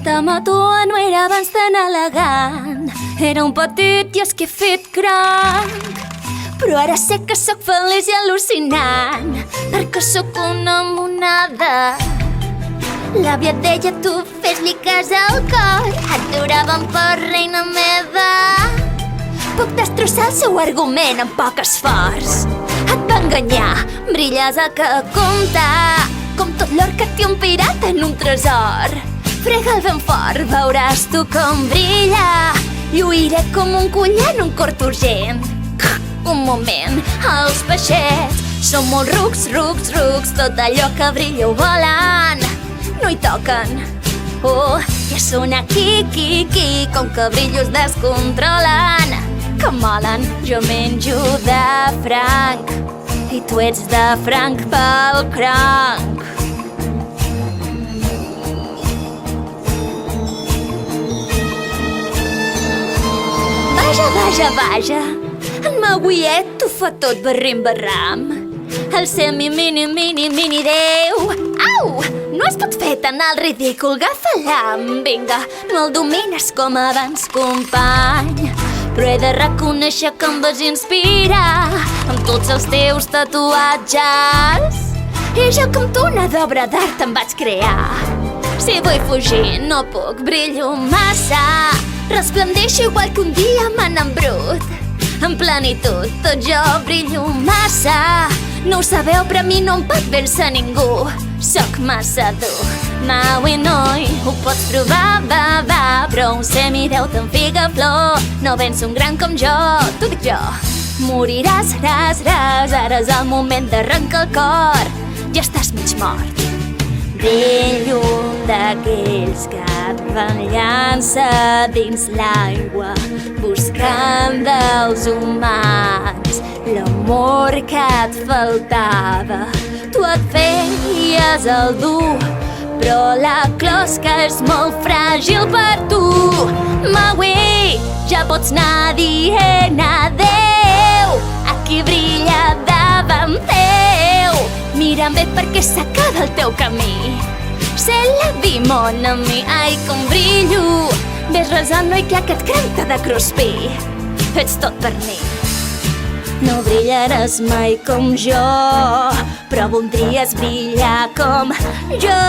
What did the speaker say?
Aquesta moto no era abans tan elegant, era un petit i esquifit cranc. Però ara sé que sóc feliç i al·lucinant, perquè sóc una monada. L'àvia deia tu fes-li cas al cor, adoraven per reina meva. Puc destrossar el seu argument amb poc esforç. Et va enganyar, brilles el que compta, com tot l'or que té un pirat en un tresor. Frega'l ben fort, veuràs tu com brilla. Lluiré com un collar en un cort urgent. Un moment, els peixets són molt rucs, rucs, rucs. Tot allò que brilla ho volen, no hi toquen. Oh, ja són aquí, aquí, com que brillos descontrolen. Que molen, jo menjo de franc i tu ets de franc pel cranc. Vaja, vaja, vaja, en Mauiet t'ho fa tot barrim-barram. El semi-mini-mini-mini Déu. Au! No es pot fer tant el ridícul, agafa-l'am. Vinga, no el domines com abans, company. Però he de reconèixer que em vas inspirar amb tots els teus tatuatges. I jo com tu una d'obra d'art em vaig crear. Si vull fugir no puc, brillo massa. Resplendeixo igual que un diamant en brut. En plenitud, tot jo brillo massa. No ho sabeu, però a mi no em pot vèncer ningú. Soc massa dur, Maui noi. Ho pots provar, va, va, però un semideu te'n figa flor. No vens un gran com jo, t'ho dic jo. Moriràs, ras, ras, ara és el moment d'arrencar el cor. Ja estàs mig mort. Brillo d'aquells que et van llançar dins l'aigua, buscant dels humans l'amor que et faltava. Tu et feies el dur, però la closca és molt fràgil per tu. Maui, ja pots anar dient adeu, aquí brilla davant teu. Mira'm bé perquè s'acaba el teu camí. C'est la vie, mon ami, ai com brillo. Ves resant, noi, que aquest cranc t'ha de cruspir. Ets tot per mi. No brillaràs mai com jo, però voldries brillar com jo.